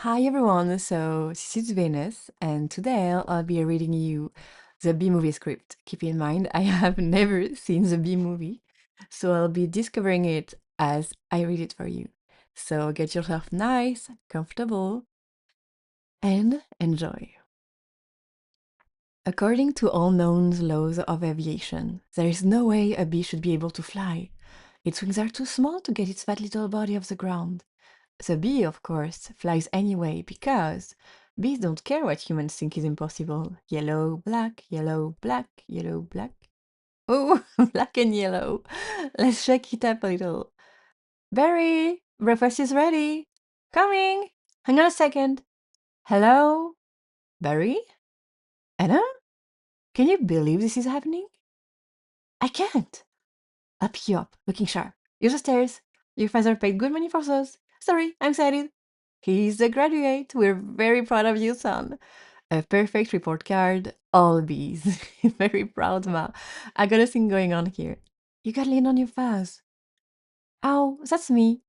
Hi everyone, so this is Venus, and today I'll be reading you the B movie script. Keep in mind, I have never seen the B movie, so I'll be discovering it as I read it for you. So get yourself nice, comfortable, and enjoy. According to all known laws of aviation, there is no way a bee should be able to fly. Its wings are too small to get its fat little body off the ground. The bee, of course, flies anyway because bees don't care what humans think is impossible. Yellow, black, yellow, black, yellow, black. Oh, black and yellow. Let's shake it up a little. Barry, breakfast is ready. Coming. Hang on a second. Hello? Barry? Anna? Can you believe this is happening? I can't. Up you up, looking sharp. Use the stairs. Your father paid good money for those. Sorry, I'm excited. He's a graduate. We're very proud of you, son. A perfect report card, all B's. Very proud, Ma. I got a thing going on here. You got lean on your fast. Oh, that's me.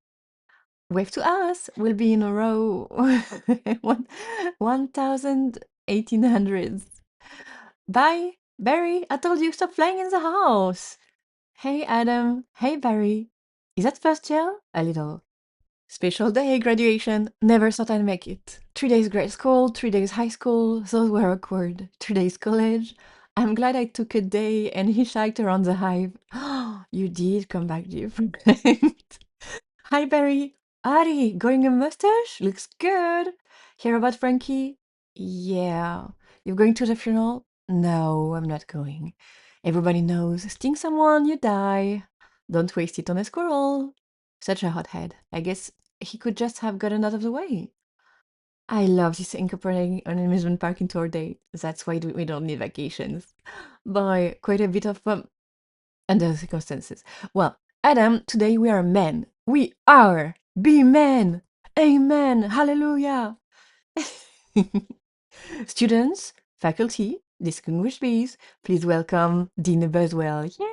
Wave to us. We'll be in a row. 1,1800s. Bye, Barry. I told you stop flying in the house. Hey, Adam. Hey, Barry. Is that first year? A little. Special day, graduation. Never thought I'd make it. 3 days grade school, 3 days high school. Those were awkward. 3 days college. I'm glad I took a day and hitchhiked around the hive. You did come back different. Hi, Barry. Ari, growing a mustache? Looks good. Hear about Frankie? Yeah. You're going to the funeral? No, I'm not going. Everybody knows. Sting someone, you die. Don't waste it on a squirrel. Such a hothead. I guess he could just have gotten out of the way. I love this incorporating an amusement park into our day. That's why we don't need vacations. By quite a bit of under the circumstances. Well, Adam, today we are men. We are. Be men. Amen. Hallelujah. Students, faculty, distinguished bees, please welcome Dean Buswell. Yay!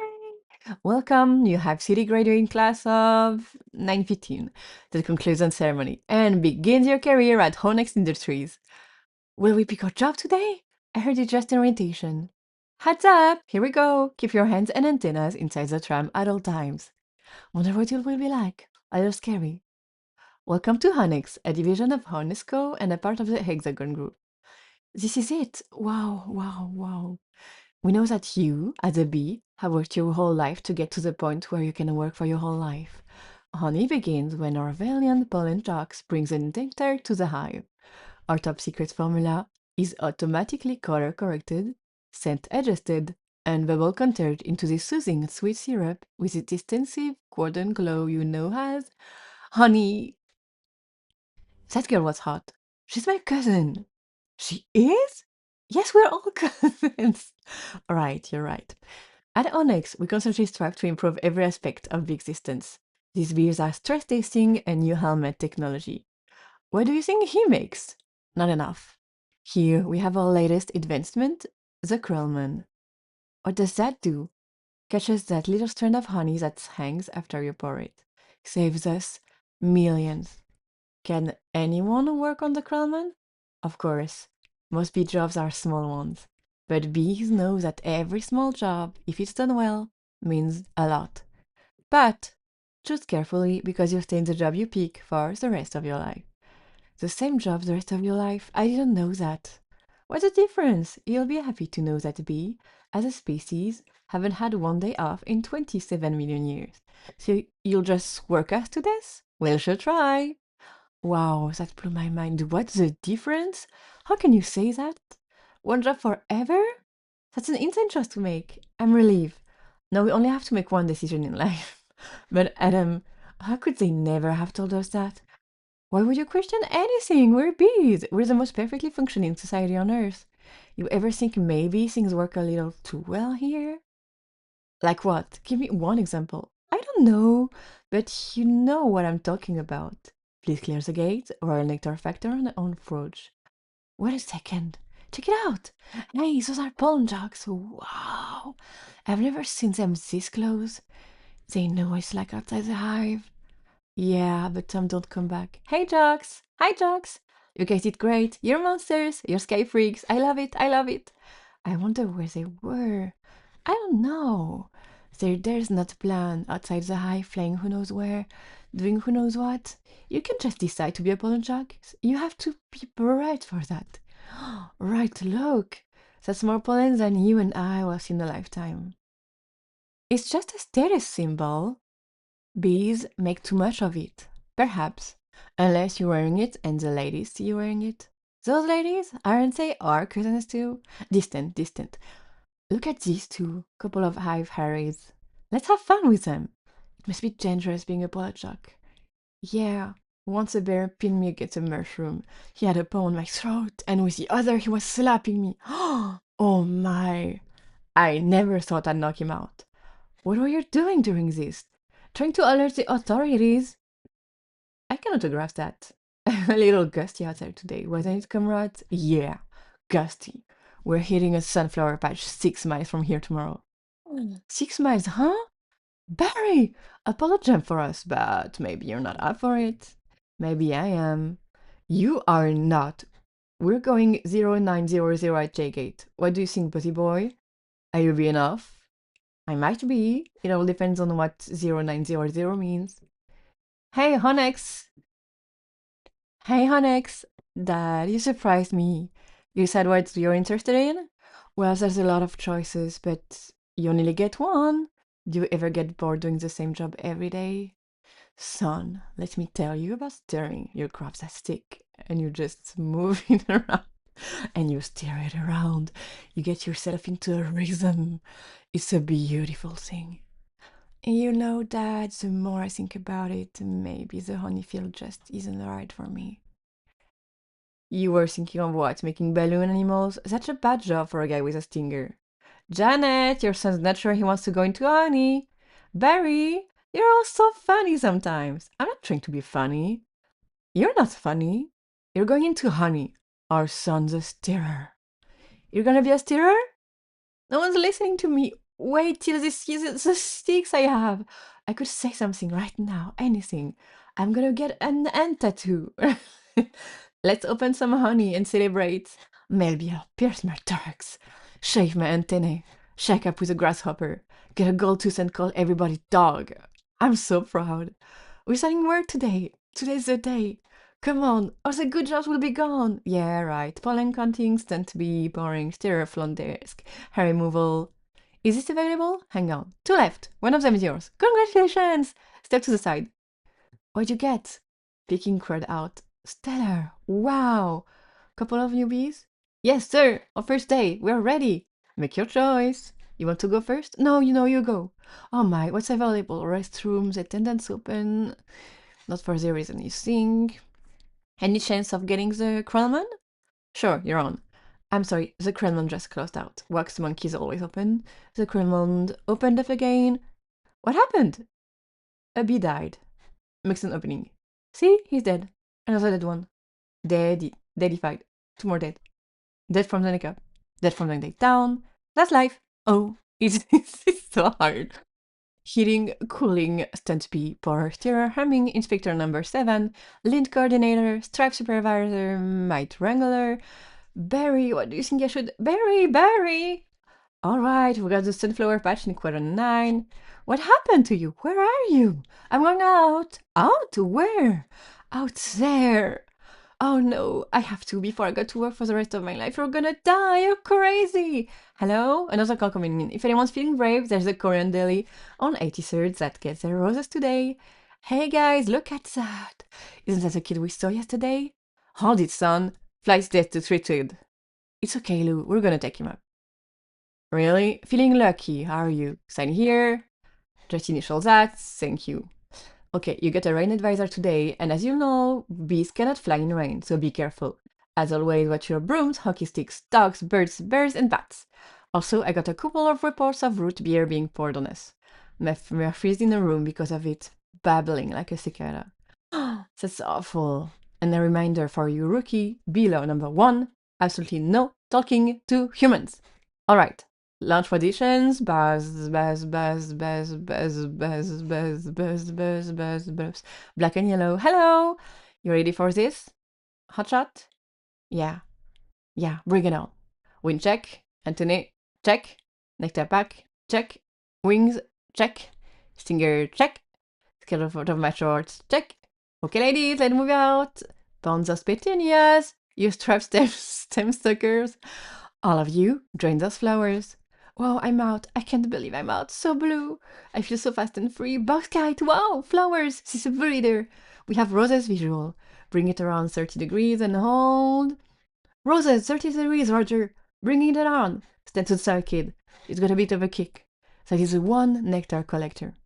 Welcome, you have city graduating class of 915. That concludes the ceremony and begins your career at Honex Industries. Will we pick our job today? I heard it's just an orientation. Heads up! Here we go! Keep your hands and antennas inside the tram at all times. Wonder what it will be like. A little scary. Welcome to Honex, a division of Honesco and a part of the Hexagon Group. This is it. Wow, wow, wow. We know that you, as a bee, have worked your whole life to get to the point where you can work for your whole life. Honey begins when our valiant pollen jocks brings an nectar to the hive. Our top secret formula is automatically color corrected, scent adjusted, and bubble converted into the soothing sweet syrup with its extensive golden glow you know as honey. That girl was hot. She's my cousin. She is? Yes, we're all cousins. All right, you're right. At Onyx, we constantly strive to improve every aspect of the existence. These beers are stress testing and new helmet technology. What do you think he makes? Not enough. Here we have our latest advancement, the Krellman. What does that do? Catches that little strand of honey that hangs after you pour it. Saves us millions. Can anyone work on the Krellman? Of course. Most bee jobs are small ones. But bees know that every small job, if it's done well, means a lot. But choose carefully because you'll stay in the job you pick for the rest of your life. The same job the rest of your life? I didn't know that. What's the difference? You'll be happy to know that bee, as a species, haven't had one day off in 27 million years. So you'll just work us to death? We'll sure try. Wow, that blew my mind. What's the difference? How can you say that? One job forever? That's an insane choice to make. I'm relieved. Now we only have to make one decision in life. But Adam, how could they never have told us that? Why would you question anything? We're bees. We're the most perfectly functioning society on Earth. You ever think maybe things work a little too well here? Like what? Give me one example. I don't know, but you know what I'm talking about. Please clear the gate, Royal Nectar Factor on approach. Wait a second. Check it out. Hey, those are pollen jocks. Wow. I've never seen them this close. They know it's like outside the hive. Yeah, but some don't come back. Hey, jocks. Hi, jocks. You guys did great. You're monsters. You're sky freaks. I love it. I love it. I wonder where they were. I don't know. There's not a plan outside the high, flying who knows where, doing who knows what. You can just decide to be a pollen jack. You have to be bred for that. Right, look. That's more pollen than you and I will see in a lifetime. It's just a status symbol. Bees make too much of it. Perhaps. Unless you're wearing it and the ladies see you wearing it. Those ladies, aren't they our cousins too? Distant, distant. Look at these two, couple of hive Harrys. Let's have fun with them. It must be dangerous being a pollock. Yeah, once a bear pinned me against a mushroom. He had a paw on my throat, and with the other he was slapping me. Oh my! I never thought I'd knock him out. What were you doing during this? Trying to alert the authorities? I cannot autograph that. A little gusty outside today, wasn't it, comrades? Yeah, gusty. We're hitting a sunflower patch 6 miles from here tomorrow. 6 miles, huh? Barry! Apollo jump for us, but maybe you're not up for it. Maybe I am. You are not. We're going 0900 at J-Gate. What do you think, buddy boy? Are you being enough? I might be. It all depends on what 0900 means. Hey, Honex! Hey, Honex! Dad, you surprised me. You said what you're interested in? Well, there's a lot of choices, but you only get one. Do you ever get bored doing the same job every day? Son, let me tell you about stirring. Your crops a stick, and you just move it around, and you stir it around. You get yourself into a rhythm. It's a beautiful thing. You know, Dad, the more I think about it, maybe the honey field just isn't right for me. You were thinking of what? Making balloon animals? That's a bad job for a guy with a stinger. Janet, your son's not sure he wants to go into honey. Barry, you're all so funny sometimes. I'm not trying to be funny. You're not funny. You're going into honey. Our son's a stirrer. You're gonna be a stirrer? No one's listening to me. Wait till they see the sticks I have. I could say something right now, anything. I'm gonna get an ant tattoo. Let's open some honey and celebrate. Maybe I'll pierce my thorax, shave my antennae, shake up with a grasshopper, get a gold tooth and call everybody dog. I'm so proud. We're starting work today. Today's the day. Come on, all the good jobs will be gone. Yeah, right. Pollen counting, stunt bee, boring, stirrer, front desk, hair removal. Is this available? Hang on. Two left. One of them is yours. Congratulations! Step to the side. What'd you get? Picking crowd out. Stellar. Wow. Couple of newbies? Yes, sir. Our first day. We're ready. Make your choice. You want to go first? No, you go. Oh my, what's available? Restrooms, attendance open. Not for the reason you think. Any chance of getting the Krellman? Sure, you're on. I'm sorry, the Krellman just closed out. Wax monkey's always open. The Krellman opened up again. What happened? A bee died. Makes an opening. See, he's dead. Another dead one. Deadified. Two more dead. Dead from the neck up. Dead from the neck down. That's life. Oh, it's so hard. Heating, cooling, stunt bee, power steerer, humming, inspector number 7, lint coordinator, stripe supervisor, mite wrangler. Barry, what do you think I should... Barry! All right, we got the sunflower patch in quarter 9. What happened to you? Where are you? I'm going out. Out? Where? Out there. Oh no, I have to before I go to work for the rest of my life. You're gonna die. You're crazy. Hello? Another call coming in. If anyone's feeling brave, there's a Korean deli on 83rd that gets their roses today. Hey guys, look at that. Isn't that the kid we saw yesterday? Hold it, son. Flight's death to treated. It's okay, Lou. We're gonna take him up. Really? Feeling lucky, are you? Sign here. Just initial that. Thank you. Okay, you get a rain advisor today, and as you know, bees cannot fly in rain, so be careful. As always, watch your brooms, hockey sticks, dogs, birds, bears, and bats. Also, I got a couple of reports of root beer being poured on us. We're freezing in the room because of it, babbling like a cicada. That's awful. And a reminder for you rookie, bee law number 1, absolutely no talking to humans. All right, launch auditions, buzz, black and yellow. Hello, you ready for this? Hotshot? Yeah. Yeah, bring it on. Wind check. Anthony, check. Nectar pack, check. Wings, check. Stinger, check. Scared of my shorts, check. Okay, ladies, let's move out. Pounds of petunias. You strap stem suckers. All of you, join those flowers. Wow, I'm out. I can't believe I'm out. So blue. I feel so fast and free. Box kite. Wow, flowers. This is a breeder. We have roses visual. Bring it around 30 degrees and hold. Roses, 30 degrees, Roger. Bringing it on. Stand to the side, kid. It's got a bit of a kick. That is one nectar collector.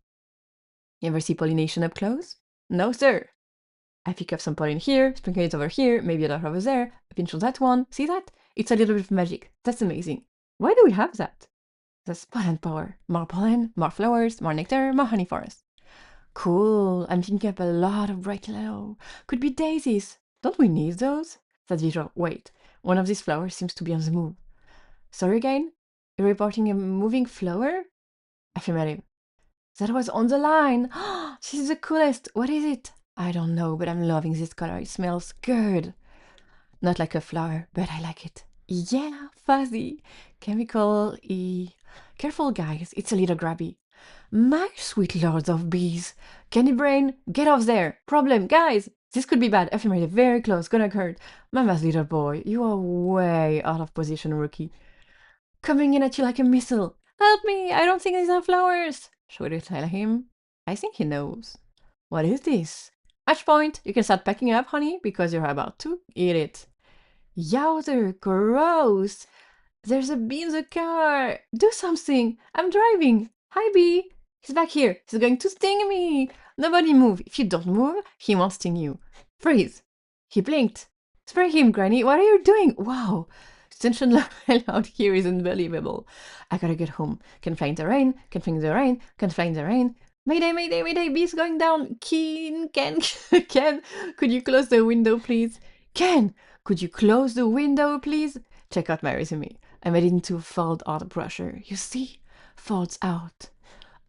You ever see pollination up close? No, sir. I pick up some pollen here, sprinkle it over here, maybe a dot over there, a pinch of that one. See that? It's a little bit of magic. That's amazing. Why do we have that? That's pollen power. More pollen, more flowers, more nectar, more honey for us. Cool. I'm picking up a lot of bright yellow. Could be daisies. Don't we need those? That's visual. Wait. One of these flowers seems to be on the move. Sorry again? You're reporting a moving flower? Affirmative. That was on the line. This is the coolest. What is it? I don't know, but I'm loving this color. It smells good. Not like a flower, but I like it. Yeah, fuzzy. Chemical E. Careful, guys. It's a little grabby. My sweet lords of bees. Candy brain, get off there. Problem, guys. This could be bad. Affirmative, very close. Gonna hurt. Mama's little boy. You are way out of position, rookie. Coming in at you like a missile. Help me! I don't think these are flowers. Should we tell him? I think he knows. What is this? Match point! You can start packing up, honey, because you're about to eat it. Yowzer, gross! There's a bee in the car! Do something! I'm driving! Hi, bee! He's back here! He's going to sting me! Nobody move! If you don't move, he won't sting you. Freeze! He blinked! Spray him, Granny! What are you doing? Wow! Tension level out here is unbelievable. I gotta get home. Can fly in the rain, can fly in the rain, can fly in the rain. Mayday, mayday, mayday, bee's going down. Ken, Ken, could you close the window, please? Ken, could you close the window, please? Check out my resume. I made it into a fold art brochure. You see? Folds out.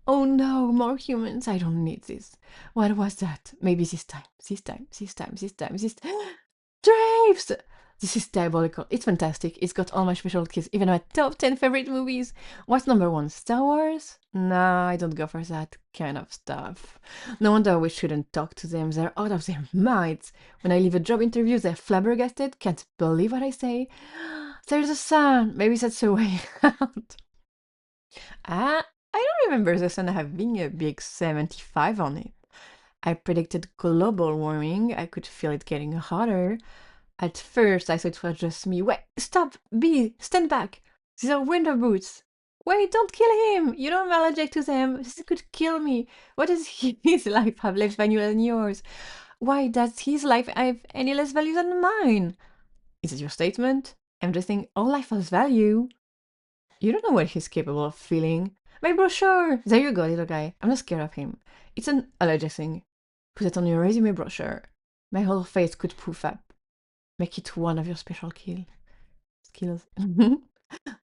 Oh no, more humans. I don't need this. What was that? Maybe this time. Drapes! This is diabolical. It's fantastic. It's got all my special kids, even my top 10 favorite movies. What's number one? Star Wars? Nah, I don't go for that kind of stuff. No wonder we shouldn't talk to them. They're out of their minds. When I leave a job interview, they're flabbergasted. Can't believe what I say. There's a sun. Maybe that's a way out. I don't remember the sun having a big 75 on it. I predicted global warming. I could feel it getting hotter. At first, I thought it was just me. Wait, stop! Bee, stand back! These are winter boots! Wait, don't kill him! You know I'm allergic to them. This could kill me. What does his life have less value than yours? Why does his life have any less value than mine? Is it your statement? I'm just saying all life has value. You don't know what he's capable of feeling. My brochure! There you go, little guy. I'm not scared of him. It's an allergic thing. Put it on your resume brochure. My whole face could poof up. Make it one of your special skills.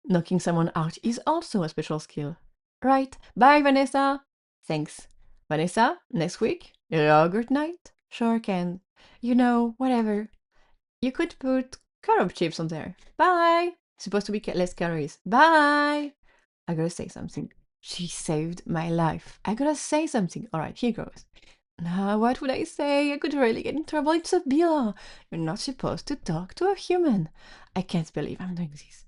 Knocking someone out is also a special skill. Right. Bye, Vanessa. Thanks. Vanessa, next week, yogurt night? Sure can. You know, whatever. You could put carob chips on there. Bye. Supposed to be less calories. Bye. I gotta say something. She saved my life. I gotta say something. All right, here goes. Now, what would I say? I could really get in trouble. It's a bill. You're not supposed to talk to a human. I can't believe I'm doing this.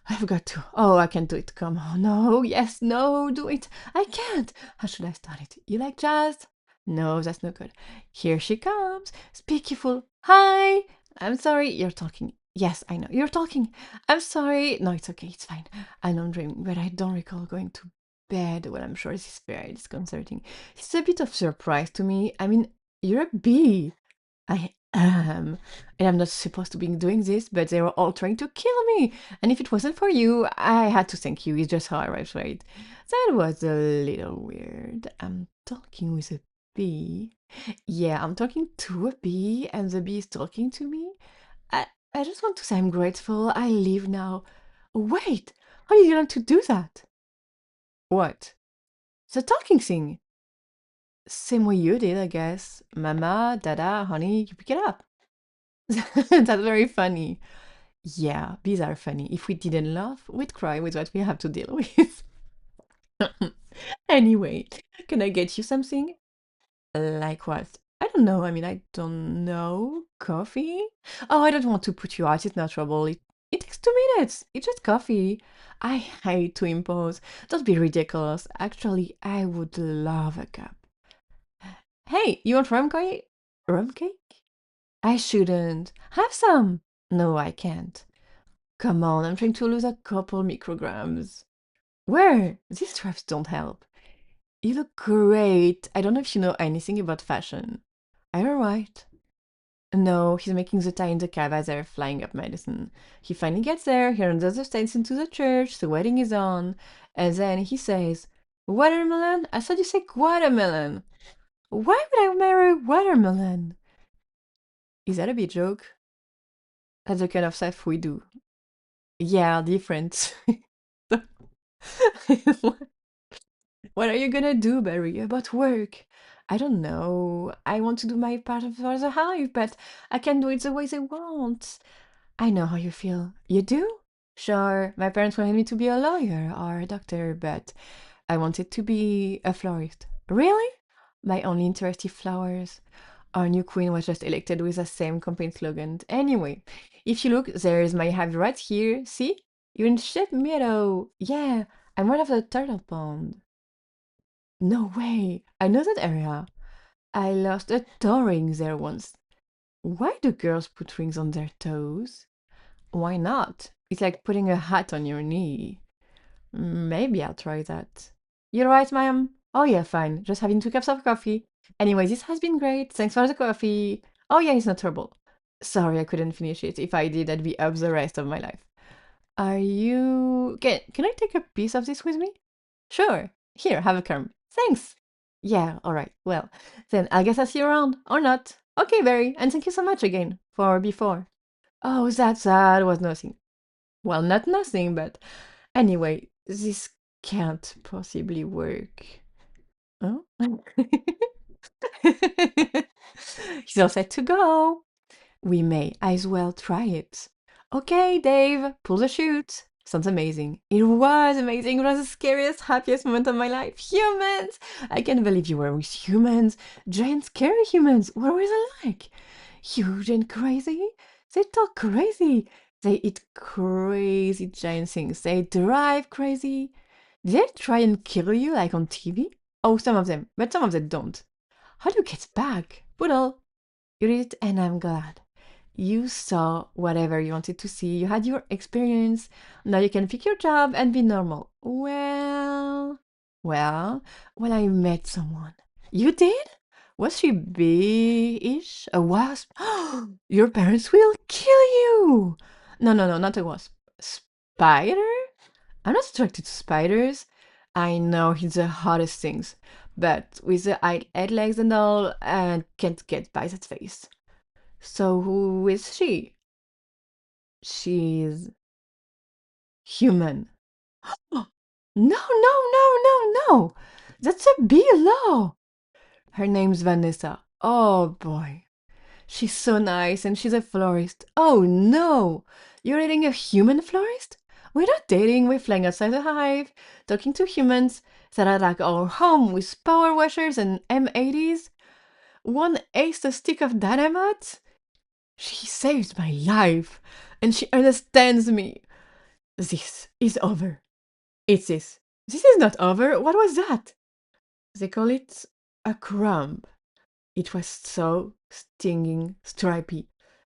I've got to. Oh, I can't do it. Come on. No, yes, no, do it. I can't. How should I start it? You like jazz? No, that's no good. Here she comes. Speak, you fool. Hi. I'm sorry. You're talking. Yes, I know. You're talking. I'm sorry. No, it's okay. It's fine. I know I'm dreaming, but I don't recall going to bed. Well, I'm sure this is very disconcerting. It's a bit of surprise to me. I mean, you're a bee. I am. And I'm not supposed to be doing this, but they were all trying to kill me. And if it wasn't for you, I had to thank you. It's just how I write, right? That was a little weird. I'm talking with a bee. Yeah, I'm talking to a bee, and the bee is talking to me. I just want to say I'm grateful. I leave now. Wait, how are you going to do that? What? The talking thing. Same way you did, I guess. Mama, Dada, honey, you pick it up. That's very funny. Yeah, bees are funny. If we didn't laugh, we'd cry with what we have to deal with. Anyway, can I get you something? Like what? I don't know. I mean, I don't know. Coffee? Oh, I don't want to put you out. It's not trouble. It takes 2 minutes. It's just coffee. I hate to impose. Don't be ridiculous. Actually, I would love a cup. Hey, you want rum cake? Rum cake? I shouldn't. Have some. No, I can't. Come on, I'm trying to lose a couple micrograms. Where? These straps don't help. You look great. I don't know if you know anything about fashion. Are you alright? No, he's making the tie in the cab as they're flying up Madison. He finally gets there, he runs the steps into the church, the wedding is on, and then he says, Watermelon? I thought you said watermelon. Why would I marry watermelon? Is that a big joke? That's the kind of stuff we do. Yeah, different. What are you gonna do, Barry, about work? I don't know. I want to do my part of for the hive, but I can't do it the way they want. I know how you feel. You do? Sure, my parents wanted me to be a lawyer or a doctor, but I wanted to be a florist. Really? My only interest is flowers. Our new queen was just elected with the same campaign slogan. Anyway, if you look, there's my hive right here. See? You're in Ship Meadow. Yeah, I'm one of the turtle pond. No way! I know that area. I lost a toe ring there once. Why do girls put rings on their toes? Why not? It's like putting a hat on your knee. Maybe I'll try that. You're right, ma'am. Oh yeah, fine. Just having 2 cups of coffee. Anyway, this has been great. Thanks for the coffee. Oh yeah, it's not trouble. Sorry I couldn't finish it. If I did, I'd be up the rest of my life. Are you... Can I take a piece of this with me? Sure. Here, have a crumb. Thanks. Yeah, all right. Well, then I guess I'll see you around. Or not. Okay, Barry. And thank you so much again for before. Oh, that was nothing. Well, not nothing, but anyway, this can't possibly work. Huh? He's all set to go. We may as well try it. Okay, Dave, pull the chute. Sounds amazing. It was amazing. It was the scariest, happiest moment of my life. Humans! I can't believe you were with humans. Giant, scary humans. What were they like? Huge and crazy? They talk crazy. They eat crazy giant things. They drive crazy. Did they try and kill you like on TV? Oh, some of them, but some of them don't. How do you get back? Poodle, you did it, and I'm glad. You saw whatever you wanted to see. You had your experience. Now you can pick your job and be normal. Well, I met someone. You did? Was she big-ish? A wasp? Your parents will kill you! No, no, no, not a wasp. Spider? I'm not attracted to spiders. I know he's the hottest things, but with the head legs and all, I can't get by that face. So who is she? She's human. No, no, no, no, no! That's a law. Her name's Vanessa. Oh boy. She's so nice and she's a florist. Oh no! You're dating a human florist? We're not dating, we're flying outside the hive, talking to humans that attack our home with power washers and M80s. One aced a stick of dynamite? She saved my life, and she understands me. This is over. It's this. This is not over. What was that? They call it a crumb. It was so stinging stripy.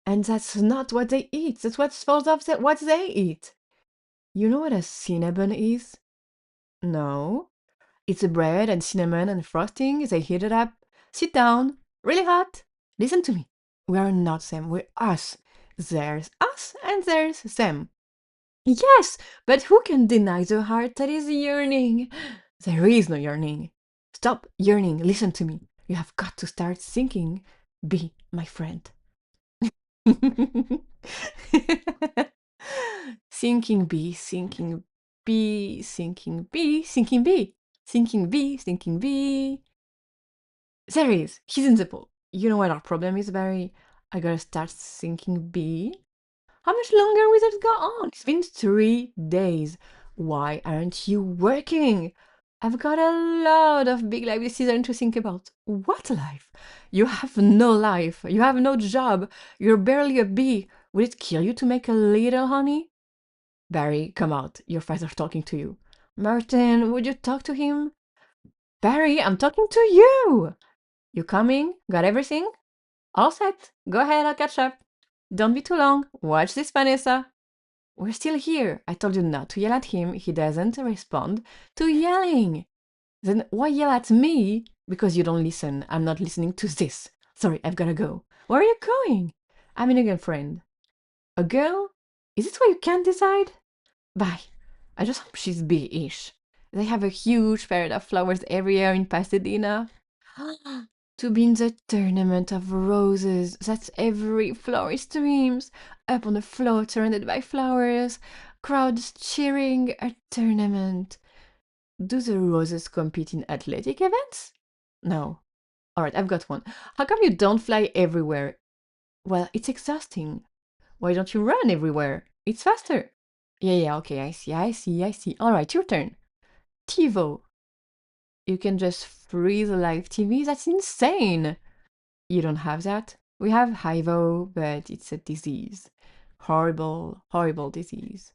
And that's not what they eat. That's what falls off what they eat. You know what a cinnamon is? No. It's a bread and cinnamon and frosting. They heat it up. Sit down. Really hot. Listen to me. We are not them. We're us. There's us and there's them. Yes, but who can deny the heart that is yearning? There is no yearning. Stop yearning. Listen to me. You have got to start thinking. Be my friend. Thinking be, thinking be, thinking be, thinking be, thinking be, thinking be. There he is. He's in the pool. You know what our problem is, Barry? I gotta start thinking B. How much longer will it go on? It's been 3 days. Why aren't you working? I've got a lot of big life decisions to think about. What life? You have no life. You have no job. You're barely a bee. Will it kill you to make a little honey? Barry, come out. Your father's talking to you. Martin, would you talk to him? Barry, I'm talking to you. You coming? Got everything? All set. Go ahead, I'll catch up. Don't be too long. Watch this, Vanessa. We're still here. I told you not to yell at him. He doesn't respond to yelling. Then why yell at me? Because you don't listen. I'm not listening to this. Sorry, I've gotta go. Where are you going? I'm in a girlfriend. A girl? Is it why you can't decide? Bye. I just hope she's B-ish. They have a huge parade of flowers every year in Pasadena. To be in the tournament of roses, that's every florist dreams. Up on a float surrounded by flowers, crowds cheering, a tournament. Do the roses compete in athletic events? No. Alright, I've got one. How come you don't fly everywhere? Well, it's exhausting. Why don't you run everywhere? It's faster. Yeah, okay, I see. Alright, your turn. TiVo. You can just freeze live TV? That's insane! You don't have that? We have HIVO, but it's a disease. Horrible, horrible disease.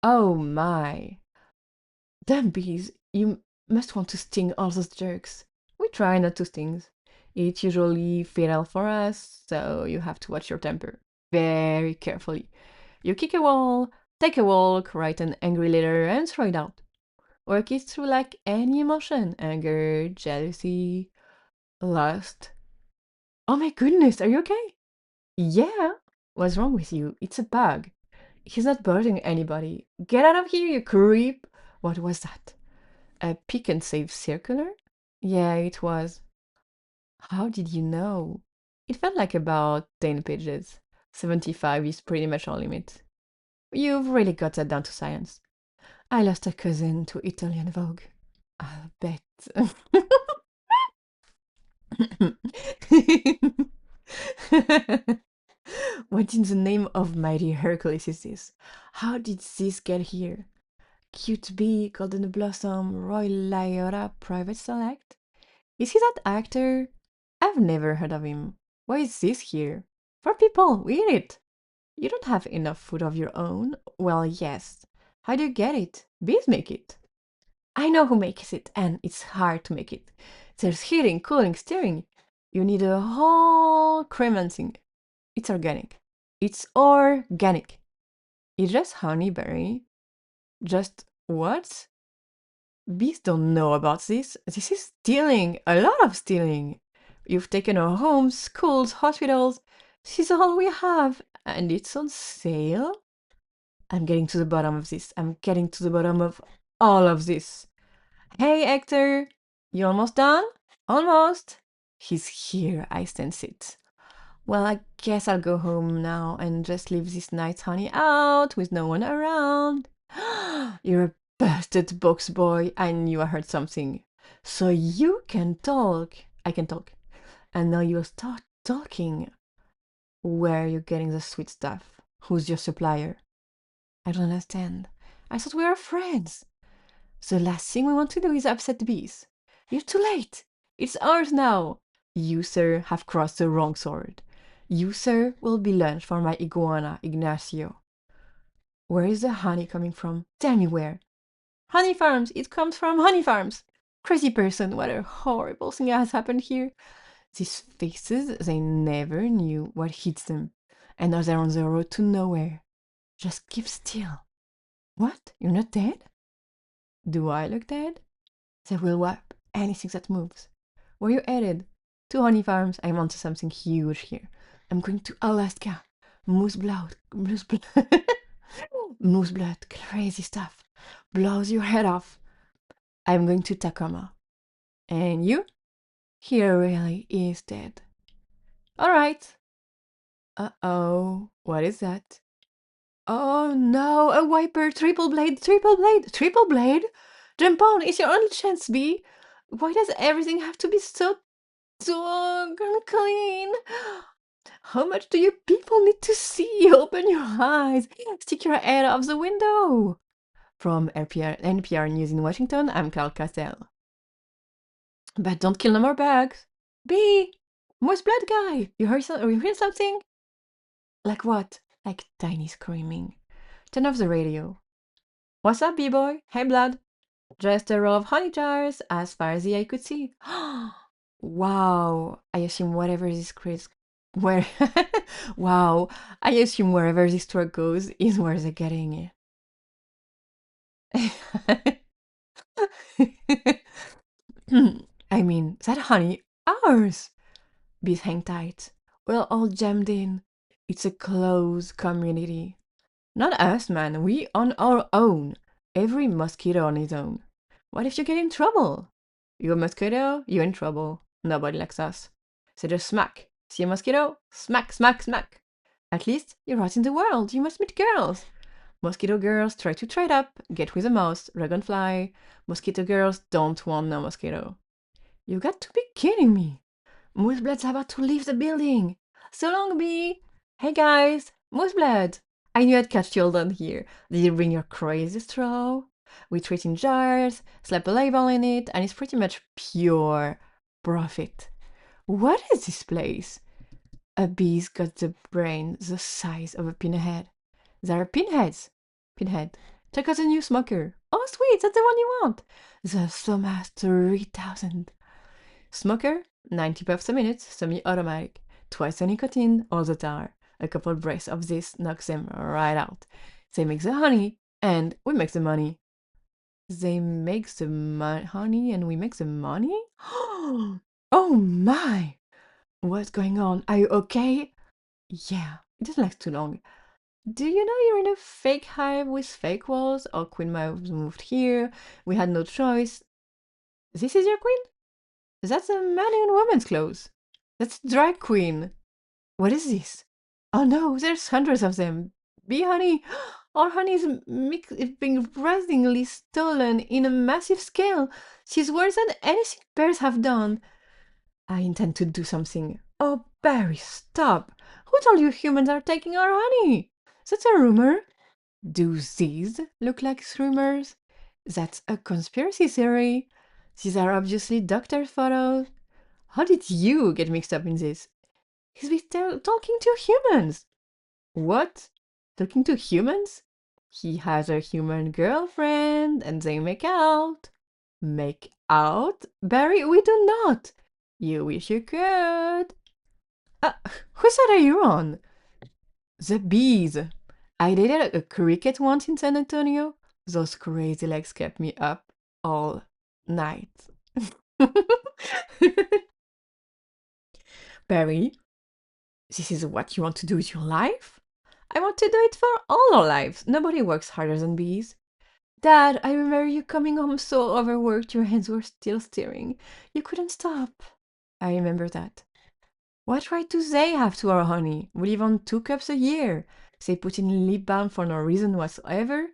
Oh my. Damn bees, you must want to sting all those jerks. We try not to sting. It's usually fatal for us, so you have to watch your temper very carefully. You kick a wall, take a walk, write an angry letter, and throw it out. Work it through like any emotion: anger, jealousy, lust. Oh my goodness, are you okay? Yeah. What's wrong with you? It's a bug. He's not bothering anybody. Get out of here, you creep! What was that? A pick and save circular? Yeah, it was. How did you know? It felt like about 10 pages. 75 is pretty much our limit. You've really got that down to science. I lost a cousin to Italian Vogue. I'll bet. What in the name of mighty Hercules is this? How did this get here? Cute Bee, Golden Blossom, Roy Liotta, Private Select? Is he that actor? I've never heard of him. Why is this here? For people, we eat it. You don't have enough food of your own? Well, yes. How do you get it? Bees make it. I know who makes it, and it's hard to make it. There's heating, cooling, steering. You need a whole cremancing. It's organic. It's organic. It's just honeyberry. Just what? Bees don't know about this. This is stealing, a lot of stealing. You've taken our homes, schools, hospitals. This is all we have, and it's on sale? I'm getting to the bottom of this. I'm getting to the bottom of all of this. Hey, Hector! You almost done? Almost! He's here, I sense it. Well, I guess I'll go home now and just leave this nice honey out with no one around. You're a busted box boy. I knew I heard something. So you can talk. I can talk. And now you'll start talking. Where are you getting the sweet stuff? Who's your supplier? I don't understand. I thought we were friends. The last thing we want to do is upset the bees. You're too late. It's ours now. You, sir, have crossed the wrong sword. You, sir, will be lunch for my iguana, Ignacio. Where is the honey coming from? Tell me where. Honey farms! It comes from honey farms! Crazy person, what a horrible thing has happened here. These faces, they never knew what hits them. And now they're on the road to nowhere. Just keep still. What? You're not dead? Do I look dead? They will wipe anything that moves. Where you headed? To honey farms. I'm onto something huge here. I'm going to Alaska. Moose blood. Moose blood. Crazy stuff. Blows your head off. I'm going to Tacoma. And you? He really is dead. All right. Uh-oh. What is that? Oh no, a wiper, triple blade, triple blade, triple blade? Jump on, it's your only chance, Bee. Why does everything have to be so unclean? How much do you people need to see? Open your eyes. Stick your head out of the window. From NPR News in Washington, I'm Carl Castell. But don't kill no more bugs. B! Moist blood guy! You heard something? Like what? Like tiny screaming. Turn off the radio. What's up, B-boy? Hey, blood. Just a row of honey jars as far as the eye could see. Wow. I assume whatever this Chris where wow. I assume wherever this truck goes is where they're getting it. I mean, that honey, ours. Bees hang tight. We're all jammed in. It's a close community. Not us, man. We on our own. Every mosquito on his own. What if you get in trouble? You're a mosquito, you're in trouble. Nobody likes us. So just smack. See a mosquito? Smack, smack, smack. At least you're out in the world. You must meet girls. Mosquito girls try to trade up, get with a mouse, dragonfly. Mosquito girls don't want no mosquito. You got to be kidding me. Mooseblood's about to leave the building. So long, Bee. Hey guys, Mooseblood. I knew I'd catch you all down here. Did you bring your crazy straw? We treat in jars, slap a label in it, and it's pretty much pure profit. What is this place? A bee's got the brain the size of a pinhead. There are pinheads. Pinhead. Check out the new smoker. Oh, sweet, that's the one you want. The Somas 3000. Smoker, 90 puffs a minute, semi-automatic. Twice the nicotine, all the tar. A couple breaths of this knocks them right out. They make the honey, and we make the money. They make the honey, and we make the money? Oh my! What's going on? Are you okay? Yeah, it doesn't last too long. Do you know you're in a fake hive with fake walls? Our queen moved here. We had no choice. This is your queen? That's a man in woman's clothes. That's drag queen. What is this? Oh no, there's hundreds of them. Bee honey, our honey is being brazenly stolen in a massive scale. She's worse than anything bears have done. I intend to do something. Oh, Barry, stop. Who told you humans are taking our honey? That's a rumor. Do these look like rumors? That's a conspiracy theory. These are obviously doctor photos. How did you get mixed up in this? He's been talking to humans. What? Talking to humans? He has a human girlfriend and they make out. Make out? Barry, we do not. You wish you could. Whose side are you on? The bees. I dated a cricket once in San Antonio. Those crazy legs kept me up all night. Barry, this is what you want to do with your life? I want to do it for all our lives. Nobody works harder than bees. Dad, I remember you coming home so overworked your hands were still steering. You couldn't stop. I remember that. What right do they have to our honey? We live on 2 cups a year. They put in lip balm for no reason whatsoever.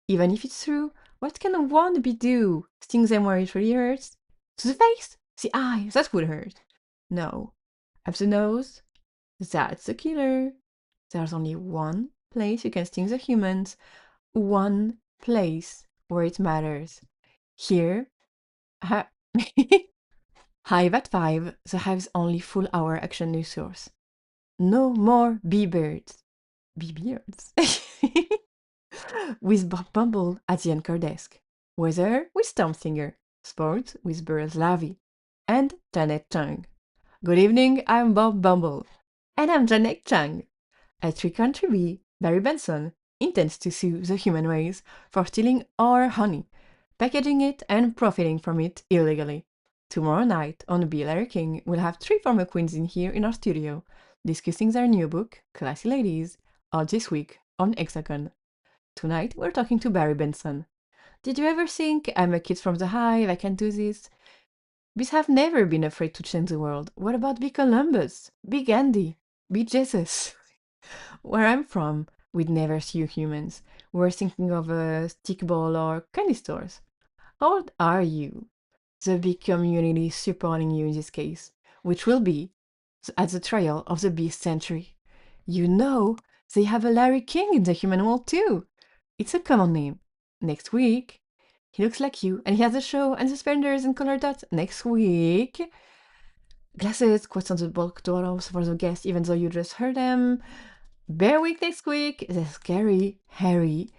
Even if it's true, what can a wannabe do? Sting them where it really hurts? To the face? The eye? That would hurt. No. Up the nose? That's the killer. There's only one place you can sting the humans. One place where it matters. Here. Hive at 5, the hive's only full-hour action news source. No more bee-birds. Bee-beards. With Bob Bumble at the anchor desk. Weather with Storm Singer. Sports with Burroughs Lavy. And Janet Chung. Good evening, I'm Bob Bumble. And I'm Janet Chung. A three-country bee, Barry Benson, intends to sue the human race for stealing our honey, packaging it and profiting from it illegally. Tomorrow night on Bee Larry King, we'll have 3 former queens in here in our studio, discussing their new book, Classy Ladies, out this week on Hexagon. Tonight, we're talking to Barry Benson. Did you ever think, I'm a kid from the hive, I can do this? Bees have never been afraid to change the world. What about Bee Columbus, Bee Gandhi, Bee Jesus? Where I'm from, we'd never sue humans. We're thinking of a stickball or candy stores. How old are you? The bee community supporting you in this case, which will be at the trial of the bee century. You know, they have a Larry King in the human world too. It's a common name. Next week, he looks like you, and he has a show and suspenders and color dots. Next week, glasses, quotes on the bulk doors for the guests, even though you just heard them. Bear Week next week, the scary Harry,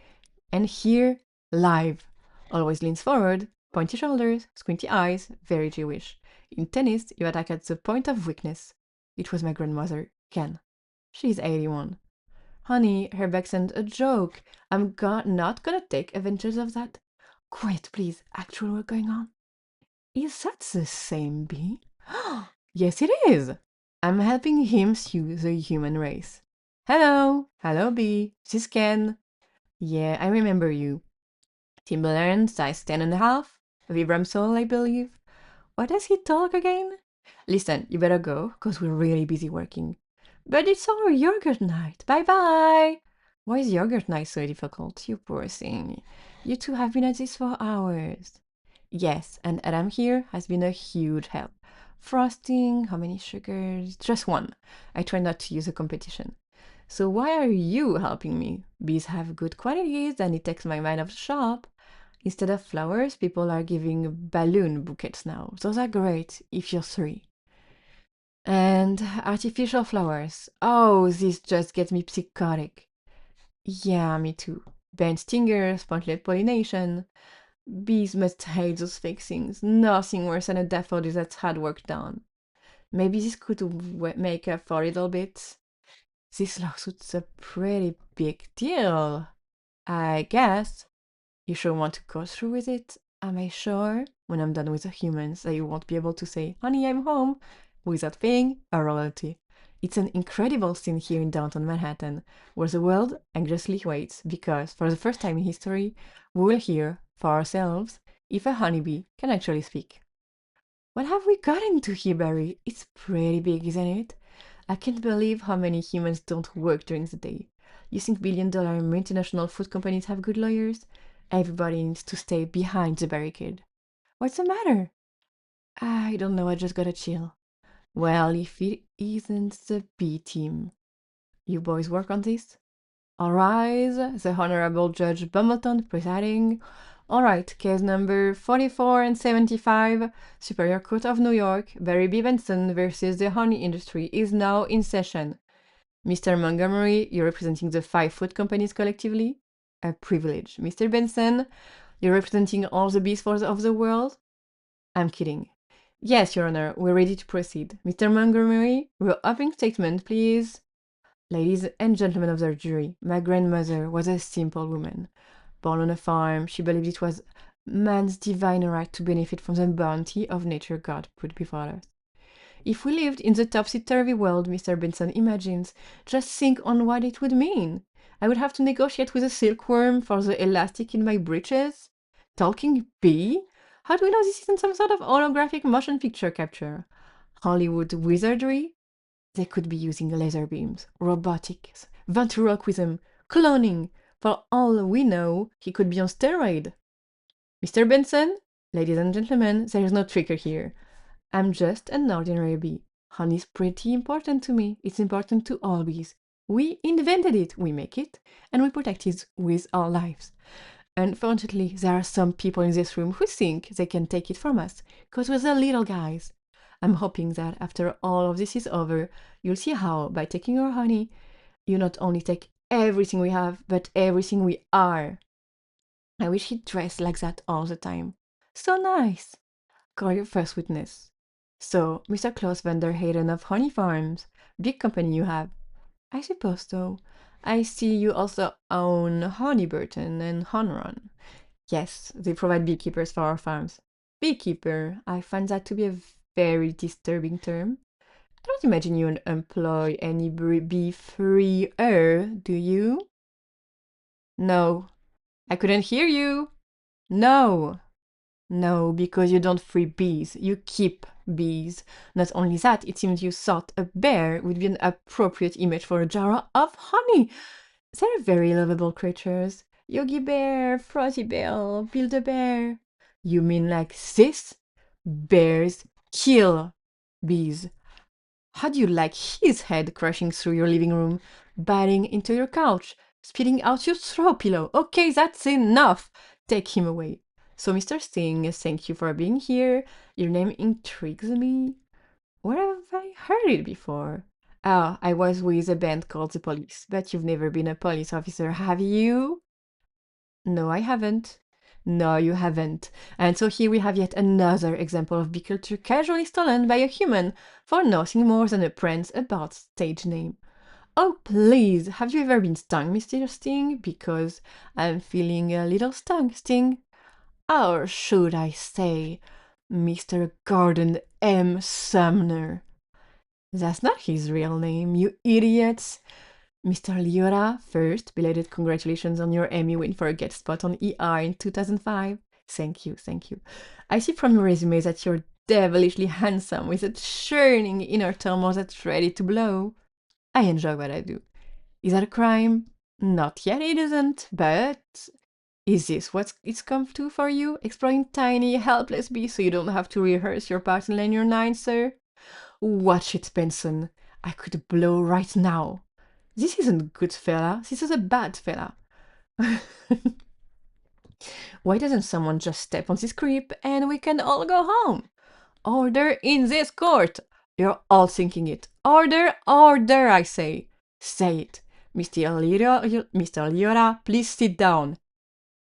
and here, live. Always leans forward, pointy shoulders, squinty eyes, very Jewish. In tennis, you attack at the point of weakness. It was my grandmother, Ken. She's 81. Honey, her accent a joke. I'm not gonna take advantage of that. Quiet, please. Actual work going on. Is that the same bee? Yes, it is. I'm helping him sue the human race. Hello. Hello, bee. This is Ken. Yeah, I remember you. Timberland, size 10.5. Vibram Soul, I believe. What does he talk again? Listen, you better go, cause we're really busy working. But it's our yogurt night. Bye-bye. Why is yogurt night so difficult? You poor thing. You two have been at this for hours. Yes, and Adam here has been a huge help. Frosting, how many sugars? Just one. I try not to use a competition. So why are you helping me? Bees have good qualities and it takes my mind off the shop. Instead of flowers, people are giving balloon bouquets now. Those are great if you're 3. And artificial flowers. Oh, this just gets me psychotic. Yeah, me too. Bent stingers, pointless pollination. Bees must hate those fake things. Nothing worse than a daffodil that's had work done. Maybe this could make up for a little bit. This lawsuit's a pretty big deal, I guess. You sure want to go through with it? Am I sure, when I'm done with the humans, that you won't be able to say, honey, I'm home, without being a royalty? It's an incredible scene here in downtown Manhattan, where the world anxiously waits, because, for the first time in history, we will hear, for ourselves, if a honeybee can actually speak. What have we got into here, Barry? It's pretty big, isn't it? I can't believe how many humans don't work during the day. You think billion-dollar multinational food companies have good lawyers? Everybody needs to stay behind the barricade. What's the matter? I don't know, I just gotta chill. Well, if it isn't the B team. You boys work on this? All rise, the Honorable Judge Bumbleton presiding. All right, case number 44 and 75, Superior Court of New York, Barry B. Benson versus the honey industry is now in session. Mr. Montgomery, you're representing the 5 food companies collectively? A privilege. Mr. Benson, you're representing all the bees of the world? I'm kidding. Yes, Your Honor, we're ready to proceed. Mr. Montgomery, your opening statement, please. Ladies and gentlemen of the jury, my grandmother was a simple woman. Born on a farm, she believed it was man's divine right to benefit from the bounty of nature God put before us. If we lived in the topsy-turvy world Mr. Benson imagines, just think on what it would mean. I would have to negotiate with a silkworm for the elastic in my breeches? Talking bee? How do we know this isn't some sort of holographic motion picture capture? Hollywood wizardry? They could be using laser beams, robotics, ventriloquism, cloning. For all we know, he could be on steroid. Mr. Benson, ladies and gentlemen, there is no trickery here. I'm just an ordinary bee. Honey's pretty important to me. It's important to all bees. We invented it, we make it, and we protect it with our lives. Unfortunately, there are some people in this room who think they can take it from us, because we're the little guys. I'm hoping that after all of this is over, you'll see how, by taking our honey, you not only take everything we have, but everything we are. I wish he'd dress like that all the time. So nice. Call your first witness. So, Mr. Klaus van der Hayden of Honey Farms, big company you have. I suppose so. I see you also own Honeyburton and Honrun. Yes, they provide beekeepers for our farms. Beekeeper, I find that to be a very disturbing term. I don't imagine you employ any bee-freer, do you? No. I couldn't hear you. No. No, because you don't free bees, you keep bees. Not only that, it seems you thought a bear would be an appropriate image for a jar of honey. They're very lovable creatures. Yogi Bear, Frosty Bear, Build-A-Bear. You mean like this? Bears kill bees. How do you like his head crashing through your living room, biting into your couch, spitting out your throw pillow? Okay, that's enough. Take him away. So, Mr. Sting, thank you for being here. Your name intrigues me. Where have I heard it before? Oh, I was with a band called The Police, but you've never been a police officer, have you? No, I haven't. No, you haven't. And so here we have yet another example of big culture casually stolen by a human for nothing more than a prank about stage name. Oh, please, have you ever been stung, Mr. Sting? Because I'm feeling a little stung, Sting. Or should I say, Mr. Gordon M. Sumner? That's not his real name, you idiots. Mr. Liora, first, belated congratulations on your Emmy win for a guest spot on ER in 2005. Thank you, thank you. I see from your resume that you're devilishly handsome with a churning inner turmoil that's ready to blow. I enjoy what I do. Is that a crime? Not yet, it isn't, but is this what it's come to for you? Exploring tiny, helpless bees so you don't have to rehearse your part in Lanyard 9, sir? Watch it, Benson. I could blow right now. This isn't good fella, this is a bad fella. Why doesn't someone just step on this creep and we can all go home? Order in this court! You're all thinking it. Order, order, I say. Say it. Mr. Liora, please sit down.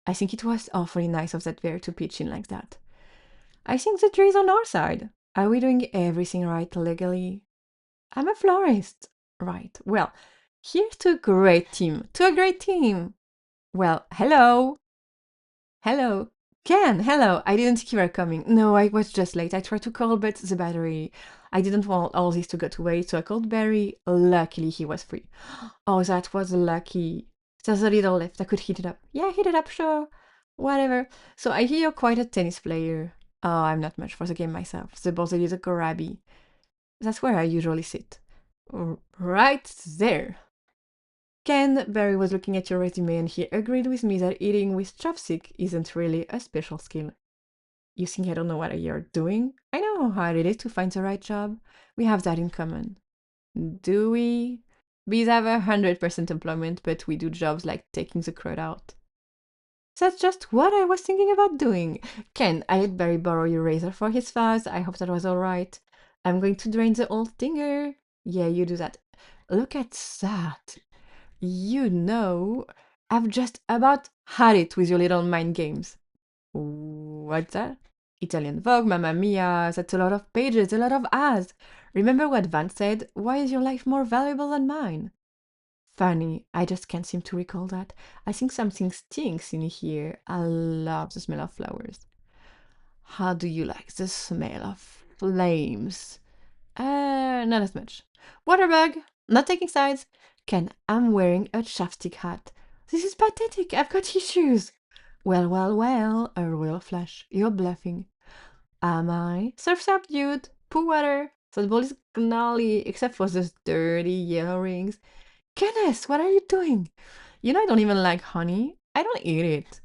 I think it was awfully nice of that bear to pitch in like that. I think the jury's on our side. Are we doing everything right legally? I'm a florist. Right. Well, here's to a great team. To a great team. Well, hello. Hello. Ken, hello. I didn't think you were coming. No, I was just late. I tried to call, but the battery. I didn't want all this to go to waste, so I called Barry. Luckily, he was free. Oh, that was lucky. There's a little left. I could heat it up. Yeah, heat it up, sure. Whatever. So I hear you're quite a tennis player. Oh, I'm not much for the game myself. The ball is a grabby. That's where I usually sit. Right there. Ken, Barry was looking at your resume and he agreed with me that eating with chopstick isn't really a special skill. You think I don't know what you're doing? I know how hard it is to find the right job. We have that in common. Do we? Bees have 100% employment, but we do jobs like taking the crowd out. That's just what I was thinking about doing. Ken, I let Barry borrow your razor for his fuzz. I hope that was alright. I'm going to drain the old stinger. Yeah, you do that. Look at that. You know, I've just about had it with your little mind games. What's that? Italian Vogue, Mamma Mia, that's a lot of pages, a lot of ads. Remember what Vance said? Why is your life more valuable than mine? Funny, I just can't seem to recall that. I think something stinks in here. I love the smell of flowers. How do you like the smell of flames? Not as much. Waterbug, not taking sides. Ken, I'm wearing a chapstick hat. This is pathetic. I've got issues. Well, well, well, a real flash. You're bluffing. Am I? Surf's up, dude. Pool water. That ball is gnarly, except for those dirty yellow rings. Kenneth, what are you doing? You know I don't even like honey. I don't eat it.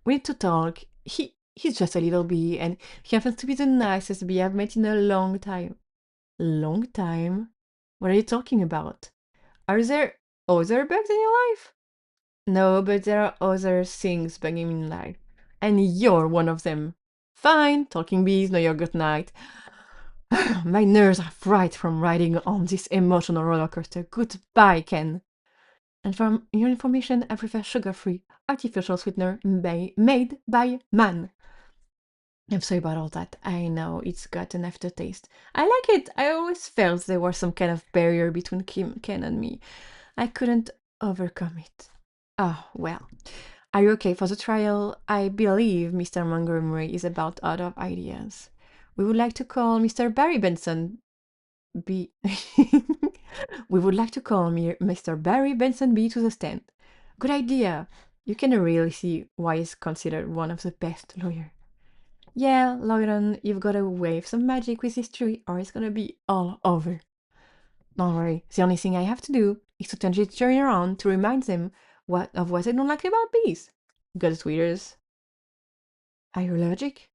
We need to talk. He's just a little bee, and he happens to be the nicest bee I've met in a long time. Long time? What are you talking about? Are there other bugs in your life? No, but there are other things bugging me in life. And you're one of them. Fine, talking bees, no yogurt night. My nerves are fried from riding on this emotional roller coaster. Goodbye, Ken. And for your information, I prefer sugar-free, artificial sweetener made by man. I'm sorry about all that. I know it's got an aftertaste. I like it. I always felt there was some kind of barrier between Ken and me. I couldn't overcome it. Oh, well. Are you okay for the trial? I believe Mr. Montgomery is about out of ideas. We would like to call Mr. Barry Benson B. We would like to call Mr. Barry Benson B to the stand. Good idea. You can really see why he's considered one of the best lawyers. Yeah, Logan, you've got to wave some magic with this tree or it's gonna be all over. Don't worry, the only thing I have to do is to turn the jury around to remind them what I don't like about bees. Got it, tweeters? Are you allergic?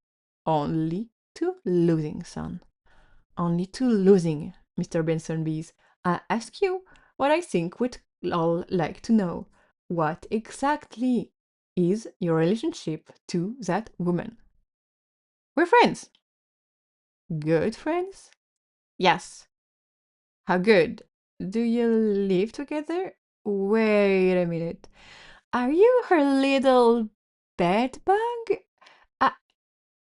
Only to losing, son. Only to losing, Mr. Benson Bees. I ask you what I think we'd all like to know. What exactly is your relationship to that woman? We're friends. Good friends? Yes. How good? Do you live together? Wait a minute. Are you her little bed bug? I,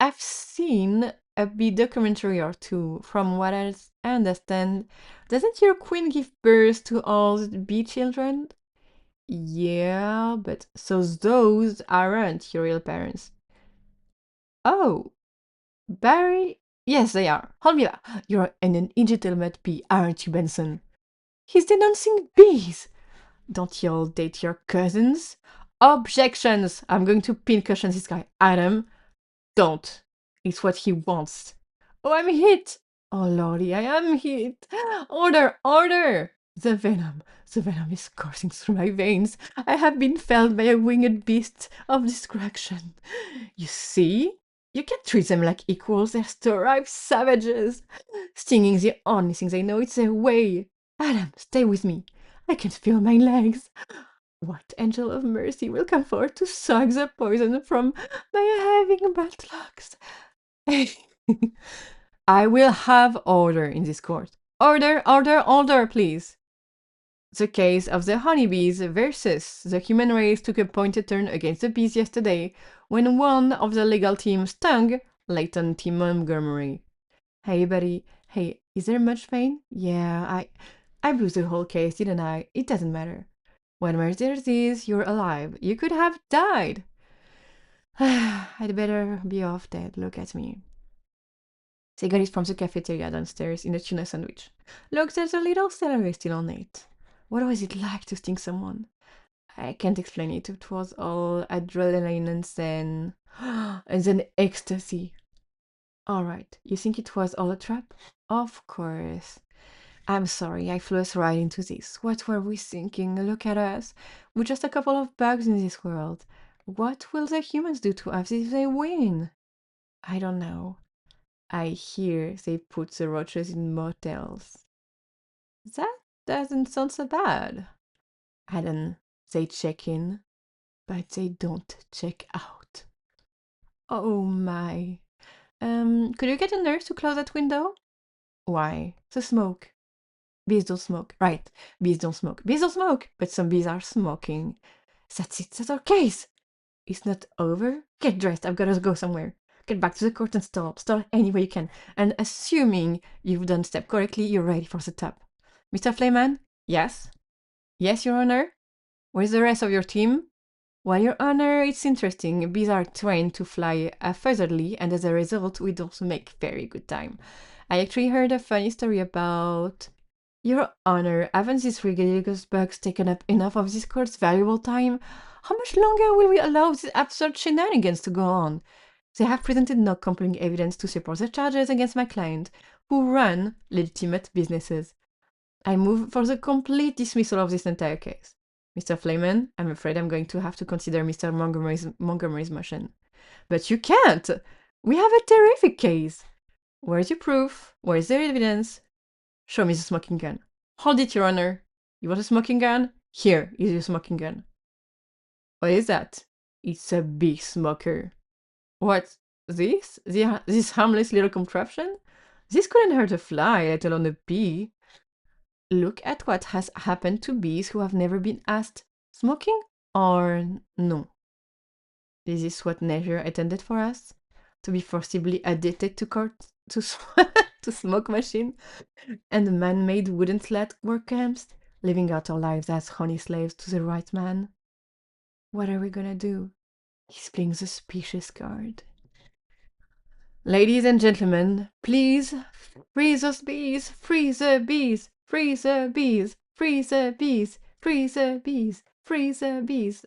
I've seen a bee documentary or two. From what I understand, doesn't your queen give birth to all the bee children? Yeah, but so those aren't your real parents. Oh, Barry? Yes, they are. Holmila, you're an illegitimate bee, aren't you, Benson? He's denouncing bees. Don't you all date your cousins? Objections! I'm going to pincushion this guy. Adam, don't. It's what he wants. Oh, I'm hit! Oh, lordy, I am hit! Order, order! The venom is coursing through my veins. I have been felled by a winged beast of destruction. You see? You can't treat them like equals, they're striped savages. Stinging's the only thing they know, it's their way. Adam, stay with me. I can feel my legs. What angel of mercy will come forward to suck the poison from my having bad lucks? I will have order in this court. Order, order, order, please. The case of the honeybees versus the human race took a pointed turn against the bees yesterday when one of the legal team stung Leighton T. Montgomery. Hey, buddy. Hey, is there much pain? Yeah, I blew the whole case, didn't I? It doesn't matter. When murder is, you're alive. You could have died. I'd better be off dead. Look at me. They got it from the cafeteria downstairs in a tuna sandwich. Look, there's a little celery still on it. What was it like to sting someone? I can't explain it. It was all adrenaline and then ecstasy. All right, you think it was all a trap? Of course. I'm sorry, I flew us right into this. What were we thinking? Look at us. We're just a couple of bugs in this world. What will the humans do to us if they win? I don't know. I hear they put the roaches in motels. That doesn't sound so bad. Alan, they check in, but they don't check out. Oh my. Could you get a nurse to close that window? Why? The smoke. Bees don't smoke. Right. Bees don't smoke. Bees don't smoke! But some bees are smoking. That's it. That's our case. It's not over. Get dressed. I've got to go somewhere. Get back to the court and stall. Stall any way you can. And assuming you've done step correctly, you're ready for the top. Mr. Flayman? Yes? Yes, Your Honor? Where's the rest of your team? Well, Your Honor, it's interesting. Bees are trained to fly featheredly, and as a result, we don't make very good time. I actually heard a funny story about... Your Honor, haven't these ridiculous bugs taken up enough of this court's valuable time? How much longer will we allow these absurd shenanigans to go on? They have presented no compelling evidence to support the charges against my client, who run legitimate businesses. I move for the complete dismissal of this entire case. Mr. Flayman, I'm afraid I'm going to have to consider Mr. Montgomery's motion. But you can't! We have a terrific case! Where's your proof? Where's the evidence? Show me the smoking gun. Hold it, Your Honor. You want a smoking gun? Here is your smoking gun. What is that? It's a bee smoker. What? This? This harmless little contraption? This couldn't hurt a fly, let alone a bee. Look at what has happened to bees who have never been asked, smoking or no? Is this what nature intended for us? To be forcibly addicted to to smoke machine and man-made wooden slat work camps, living out our lives as honey slaves to the right man? What are we gonna do? He's playing the specious card. Ladies and gentlemen, please freeze those bees, freeze the bees, freeze the bees, freeze the bees, freeze the bees, freeze the bees.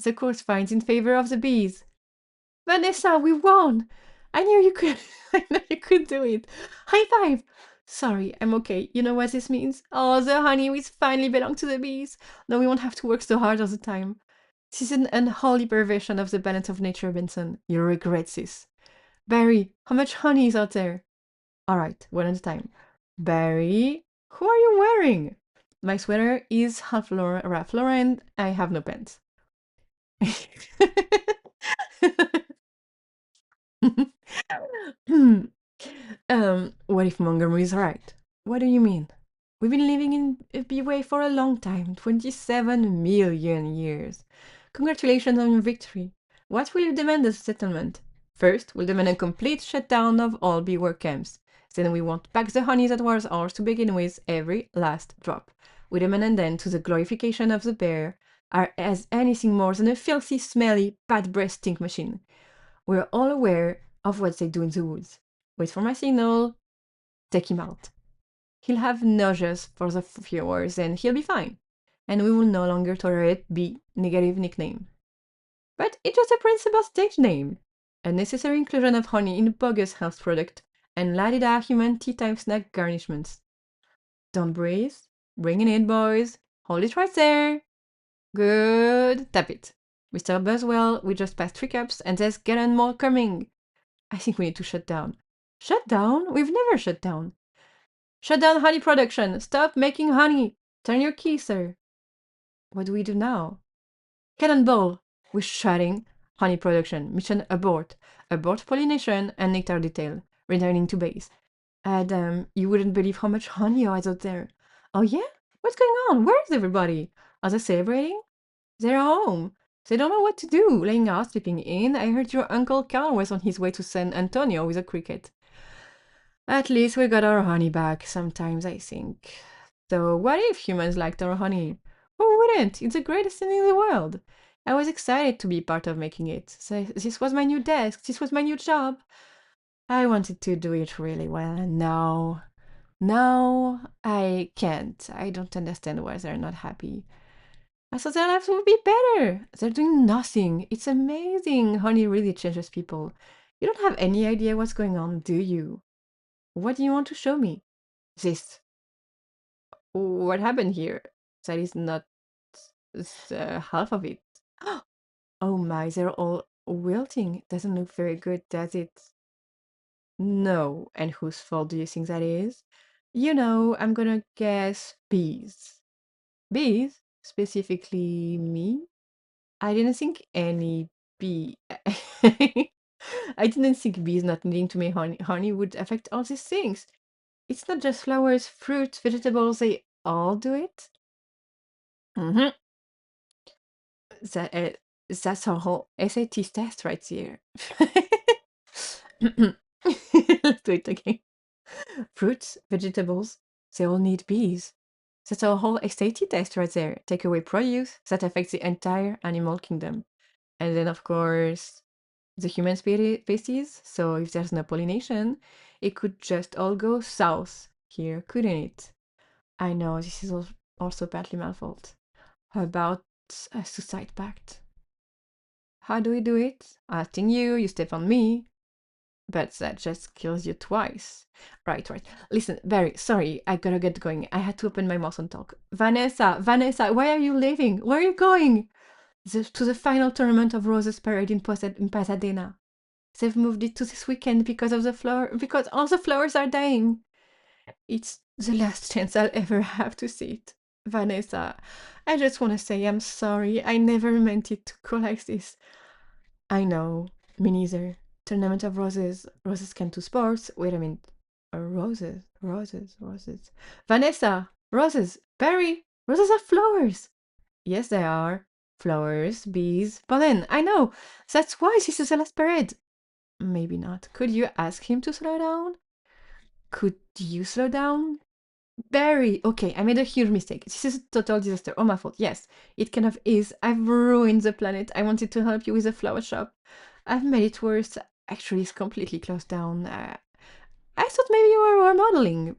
The court finds in favor of the bees. Vanessa, we won! I knew you could. I knew you could do it. High five! Sorry, I'm okay. You know what this means? Oh, the honey will finally belong to the bees. Now we won't have to work so hard all the time. This is an unholy perversion of the balance of nature, Benson. You'll regret this. Barry, how much honey is out there? All right, one at a time. Barry, who are you wearing? My sweater is Ralph Lauren. I have no pants. What if Montgomery is right? What do you mean? We've been living in B-Way for a long time, 27 million years. Congratulations on your victory. What will you demand as a settlement? First, we'll demand a complete shutdown of all bee work camps. Then we want back the honey that was ours to begin with, every last drop. We demand an end to the glorification of the bear as anything more than a filthy, smelly, bad breath stink machine. We're all aware of what they do in the woods. Wait for my signal. Take him out. He'll have nauseous for the few hours and he'll be fine. And we will no longer tolerate B negative nickname. But it's just a principal stage name. A necessary inclusion of honey in a bogus health product and la-di-da human tea-time snack garnishments. Don't breathe. Bring it in, boys. Hold it right there. Good. Tap it. Mr. Buswell, we just passed 3 cups and there's gallon more coming. I think we need to shut down. Shut down? We've never shut down. Shut down honey production. Stop making honey. Turn your key, sir. What do we do now? Cannonball. We're shutting honey production. Mission abort. Abort pollination and nectar detail. Returning to base. Adam, you wouldn't believe how much honey is out there. Oh yeah? What's going on? Where is everybody? Are they celebrating? They're home. They don't know what to do. Laying out, sleeping in. I heard your Uncle Carl was on his way to San Antonio with a cricket. At least we got our honey back sometimes, I think. So what if humans liked our honey? Who wouldn't? It's the greatest thing in the world. I was excited to be part of making it. So this was my new desk. This was my new job. I wanted to do it really well, and now I can't. I don't understand why they're not happy. I thought their lives would be better. They're doing nothing. It's amazing. Honey really changes people. You don't have any idea what's going on, do you? What do you want to show me? This. What happened here? That is not half of it. Oh my, they're all wilting. Doesn't look very good, does it? No. And whose fault do you think that is? You know, I'm gonna guess bees. Bees? Specifically me? I didn't think any bee. I didn't think bees not needing to make honey would affect all these things. It's not just flowers, fruit, vegetables, they all do it. Mm-hmm. That's our whole SAT test right here. Let's do it again. Fruits, vegetables, they all need bees. That's our whole SAT test right there. Take away produce, that affects the entire animal kingdom. And then, of course, the human species. So if there's no pollination, it could just all go south here, couldn't it? I know, this is also partly my fault. How about a suicide pact? How do we do it? Asking you, you step on me. But that just kills you twice. Right. Listen, Barry, sorry, I gotta get going. I had to open my mouth and talk. Vanessa, why are you leaving? Where are you going? To the final tournament of Roses Parade in Pasadena. They've moved it to this weekend because all the flowers are dying. It's the last chance I'll ever have to see it. Vanessa, I just want to say I'm sorry. I never meant it to go like this. I know, me neither. Tournament of Roses. Roses can do sports. Wait a minute. Roses. Vanessa! Roses! Barry! Roses are flowers! Yes, they are. Flowers, bees, pollen. I know! That's why this is the last parade. Maybe not. Could you ask him to slow down? Could you slow down? Barry! Okay, I made a huge mistake. This is a total disaster. Oh, my fault. Yes, it kind of is. I've ruined the planet. I wanted to help you with the flower shop. I've made it worse. Actually, it's completely closed down. I thought maybe you were modeling.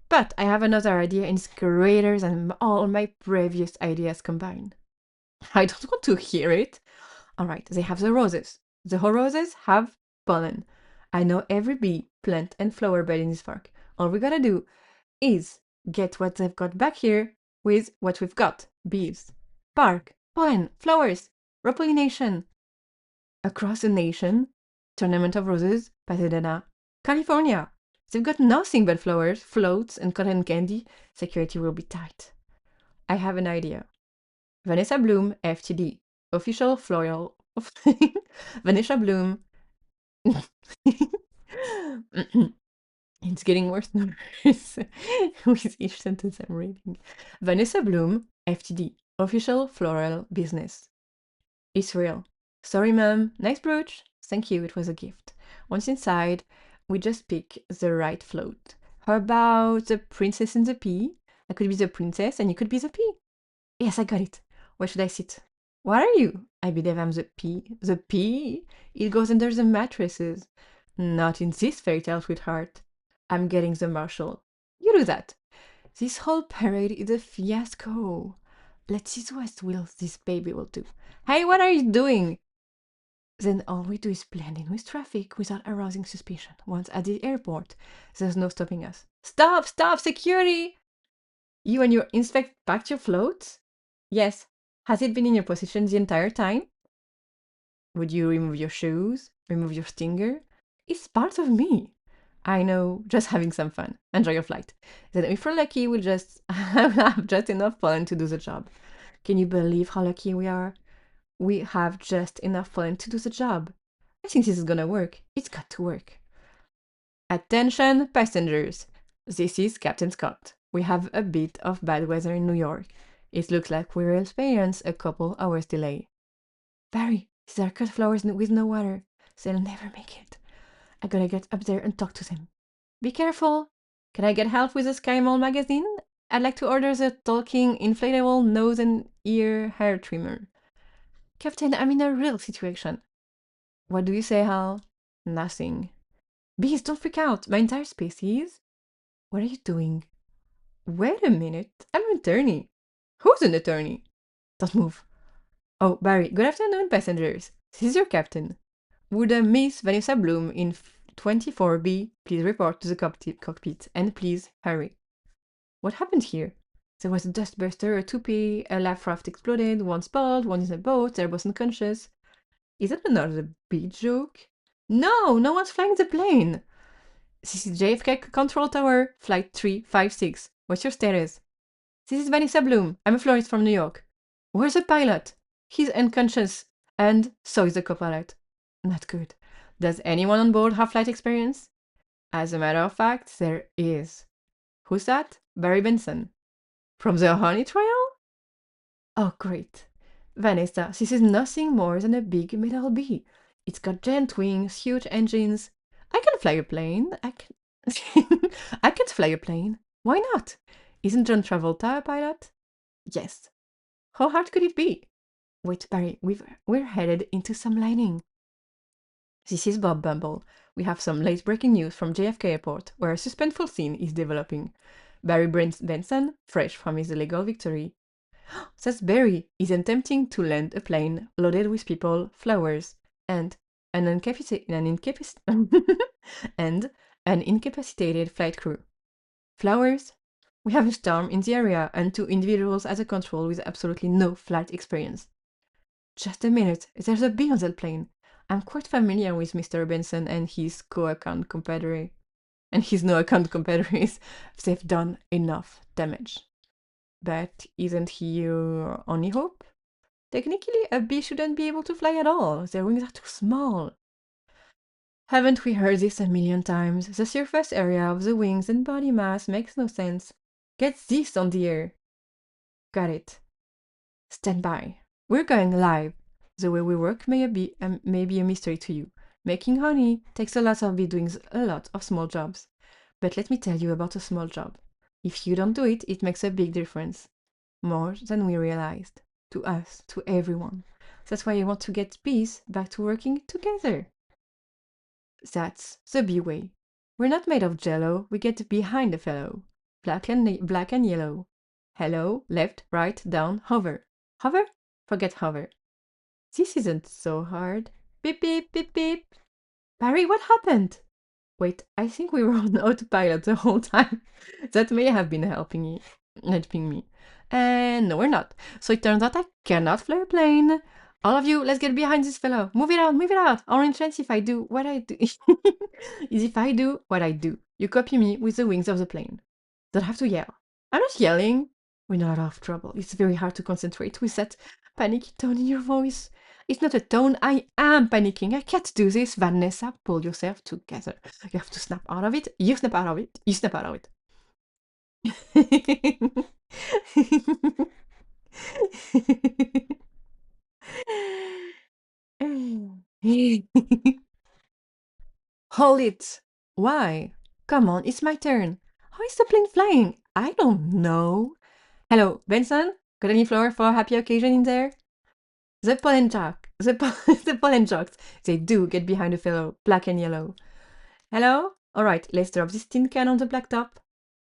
But I have another idea and it's greater than all my previous ideas combined. I don't want to hear it. Alright, they have the roses. The roses have pollen. I know every bee, plant, and flower bed in this park. All we gotta do is get what they've got back here with what we've got. Bees, park, pollen, flowers, repollination. Across the nation, Tournament of Roses, Pasadena, California. They've got nothing but flowers, floats, and cotton candy. Security will be tight. I have an idea. Vanessa Bloom, FTD. Official floral. Vanessa Bloom. It's getting worse and worse with each sentence I'm reading. Vanessa Bloom, FTD. Official floral business. It's real. Sorry, ma'am. Nice brooch. Thank you, it was a gift. Once inside, we just pick the right float. How about the princess and the pea? I could be the princess and you could be the pea. Yes, I got it. Where should I sit? What are you? I believe I'm the pea. The pea? It goes under the mattresses. Not in this fairy tale, sweetheart. I'm getting the marshal. You do that. This whole parade is a fiasco. Let's see what will this baby will do. Hey, what are you doing? Then all we do is blend in with traffic without arousing suspicion. Once at the airport, there's no stopping us. Stop! Stop! Security! You and your inspect packed your floats? Yes. Has it been in your possession the entire time? Would you remove your shoes? Remove your stinger? It's part of me. I know, just having some fun. Enjoy your flight. Then if we're lucky, we'll just have just enough pollen to do the job. Can you believe how lucky we are? We have just enough pollen to do the job. I think this is gonna work. It's got to work. Attention, passengers. This is Captain Scott. We have a bit of bad weather in New York. It looks like we'll experience a couple hours delay. Barry, these are cut flowers with no water. They'll never make it. I gotta get up there and talk to them. Be careful. Can I get help with the Sky Mall magazine? I'd like to order the talking inflatable nose and ear hair trimmer. Captain, I'm in a real situation. What do you say, Hal? Nothing. Bees, don't freak out. My entire species. What are you doing? Wait a minute. I'm an attorney. Who's an attorney? Don't move. Oh, Barry, good afternoon, passengers. This is your captain. Would Miss Vanessa Bloom in 24B please report to the cockpit, and please hurry. What happened here? There was a dustbuster, a toupee, a laugh raft exploded, one spalled, one in a boat, they're both unconscious. Is that another bee joke? No, no one's flying the plane. This is JFK Control Tower, Flight 356. What's your status? This is Vanessa Bloom. I'm a florist from New York. Where's the pilot? He's unconscious, and so is the co-pilot. Not good. Does anyone on board have flight experience? As a matter of fact, there is. Who's that? Barry Benson. From the Honey Trail? Oh, great. Vanessa, this is nothing more than a big metal bee. It's got giant wings, huge engines. I can fly a plane. I can't fly a plane. Why not? Isn't John Travolta a pilot? Yes. How hard could it be? Wait, Barry, we're headed into some lightning. This is Bob Bumble. We have some late breaking news from JFK Airport, where a suspenseful scene is developing. Barry Benson, fresh from his illegal victory. That's Barry. He's attempting to land a plane loaded with people, flowers, and an incapacitated flight crew. Flowers? We have a storm in the area and 2 individuals at the control with absolutely no flight experience. Just a minute, there's a bee on that plane. I'm quite familiar with Mr. Benson and his no-account competitors. They've done enough damage. But isn't he your only hope? Technically, a bee shouldn't be able to fly at all. Their wings are too small. Haven't we heard this a million times? The surface area of the wings and body mass makes no sense. Get this on the air. Got it. Stand by. We're going live. The way we work may be a mystery to you. Making honey takes a lot of bee doing a lot of small jobs. But let me tell you about a small job. If you don't do it, it makes a big difference. More than we realized. To us, to everyone. That's why I want to get bees back to working together. That's the bee way. We're not made of jello, we get behind the fellow. Black and yellow. Hello, left, right, down, hover. Hover? Forget hover. This isn't so hard. Beep, beep, beep, beep. Barry, what happened? Wait, I think we were on autopilot the whole time. That may have been helping me. And no, we're not. So it turns out I cannot fly a plane. All of you, let's get behind this fellow. Move it out, move it out. Orange chance if I do what I do. Is if I do what I do. You copy me with the wings of the plane. Don't have to yell. I'm not yelling. We're not out of trouble. It's very hard to concentrate with that panicky tone in your voice. It's not a tone. I am panicking. I can't do this. Vanessa, pull yourself together. You have to snap out of it. You snap out of it. You snap out of it. Hold it. Why? Come on, it's my turn. How is the plane flying? I don't know. Hello, Benson? Got any flower for a happy occasion in there? The pollen jock. The pollen jocks. They do get behind the fellow, black and yellow. Hello? Alright, let's drop this tin can on the blacktop.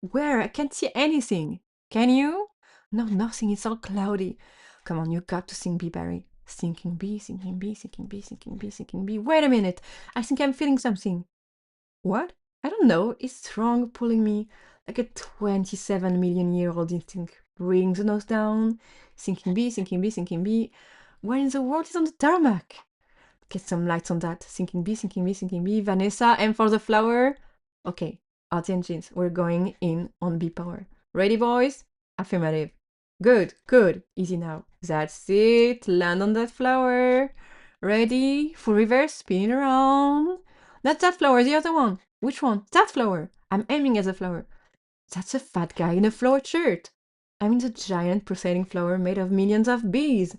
Where? I can't see anything. Can you? No, nothing. It's all cloudy. Come on, you got to sing Bee Barry. Sinking bee, sinking bee, sinking bee, sinking bee, sinking bee. Wait a minute. I think I'm feeling something. What? I don't know. It's strong pulling me like a 27 million year old instinct. Bring the nose down. Sinking bee, sinking bee, sinking bee. Where in the world is on the tarmac? Get some lights on that. Sinking bee, sinking bee, sinking bee. Vanessa, aim for the flower. Okay, out the engines. We're going in on bee power. Ready, boys? Affirmative. Good, good. Easy now. That's it. Land on that flower. Ready? Full reverse. Spin it around. Not that flower, the other one. Which one? That flower. I'm aiming at the flower. That's a fat guy in a flowered shirt. I mean the giant pulsating flower made of millions of bees.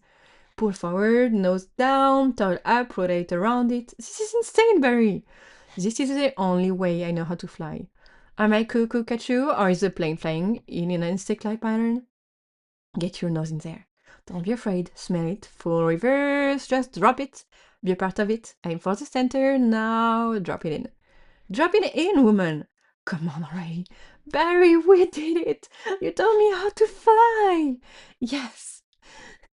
Pull forward, nose down, tail up, rotate around it. This is insane, Barry. This is the only way I know how to fly. Am I cuckoo catchoo, or is the plane flying in an insect-like pattern? Get your nose in there. Don't be afraid. Smell it. Full reverse. Just drop it. Be a part of it. Aim for the center. Now drop it in. Drop it in, woman. Come on already. Barry, we did it. You told me how to fly. Yes.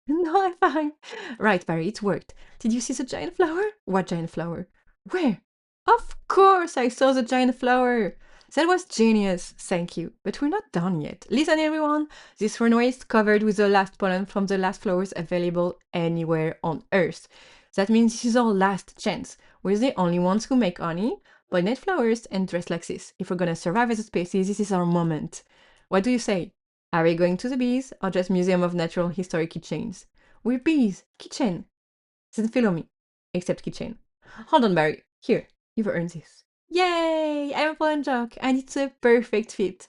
No, I'm fine. Right, Barry, it worked. Did you see the giant flower? What giant flower? Where? Of course, I saw the giant flower. That was genius. Thank you. But we're not done yet. Listen, everyone. This runway is covered with the last pollen from the last flowers available anywhere on Earth. That means this is our last chance. We're the only ones who make honey, pollinate flowers, and dress like this. If we're gonna survive as a species, this is our moment. What do you say? Are we going to the bees or just Museum of Natural History keychains? We're bees, keychain. Then follow me. Except keychain. Hold on, Barry. Here, you've earned this. Yay! I'm a pollen jock, and it's a perfect fit.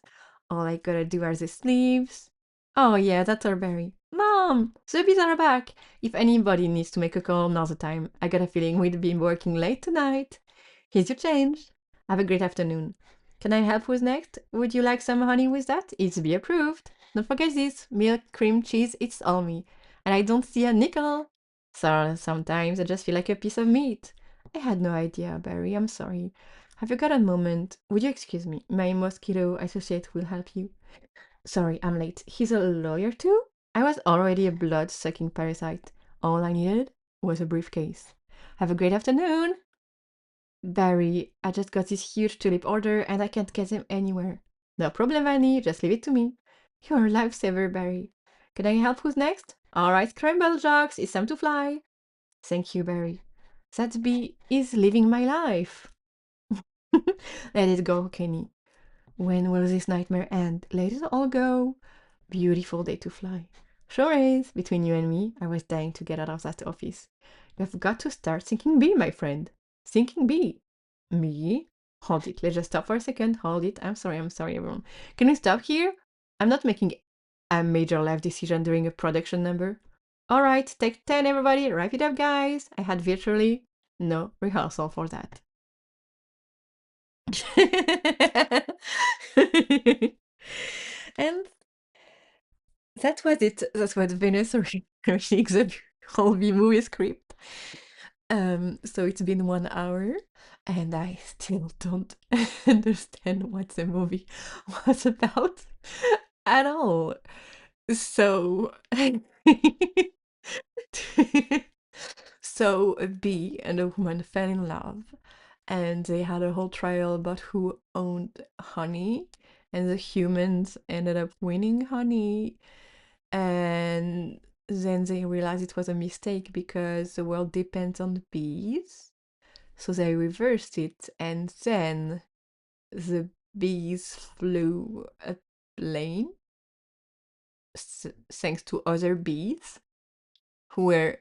All I gotta do are the sleeves. Oh yeah, that's our Barry. Mom, the bees are back. If anybody needs to make a call, now's the time. I got a feeling we'd be working late tonight. Here's your change. Have a great afternoon. Can I help with next? Would you like some honey with that? It's be approved. Don't forget this. Milk, cream, cheese, it's all me. And I don't see a nickel. So sometimes I just feel like a piece of meat. I had no idea, Barry. I'm sorry. Have you got a moment? Would you excuse me? My mosquito associate will help you. Sorry, I'm late. He's a lawyer too? I was already a blood-sucking parasite. All I needed was a briefcase. Have a great afternoon! Barry, I just got this huge tulip order and I can't get them anywhere. No problem, Vanny, just leave it to me. You're a lifesaver, Barry. Can I help who's next? Alright, Scramble Jocks, it's time to fly. Thank you, Barry. That bee is living my life. Let it go, Kenny. When will this nightmare end? Let it all go. Beautiful day to fly. Sure is. Between you and me, I was dying to get out of that office. You've got to start thinking bee, my friend. Thinking bee. Me? Hold it. Let's just stop for a second. Hold it. I'm sorry, everyone. Can we stop here? I'm not making a major life decision during a production number. Alright, take 10, everybody. Wrap it up, guys. I had virtually no rehearsal for that. And that was it. That's what Venus remakes the whole movie script. So it's been 1 hour, and I still don't understand what the movie was about at all. So, so a bee and a woman fell in love, and they had a whole trial about who owned honey, and the humans ended up winning honey, and then they realized it was a mistake because the world depends on bees. So they reversed it, and then the bees flew a plane thanks to other bees who were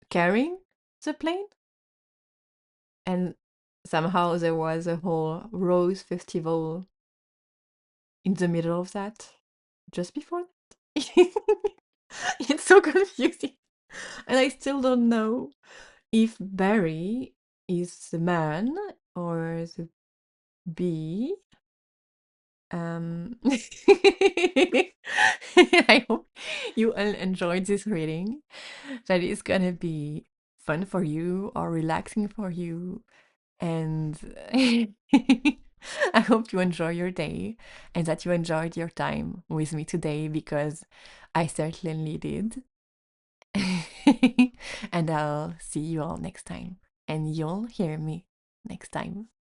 carrying the plane. And somehow there was a whole rose festival in the middle of that, just before that. It's so confusing. And I still don't know if Barry is the man or the bee. I hope you all enjoyed this reading. That is gonna be fun for you or relaxing for you. And I hope you enjoy your day and that you enjoyed your time with me today because I certainly did. And I'll see you all next time. And you'll hear me next time.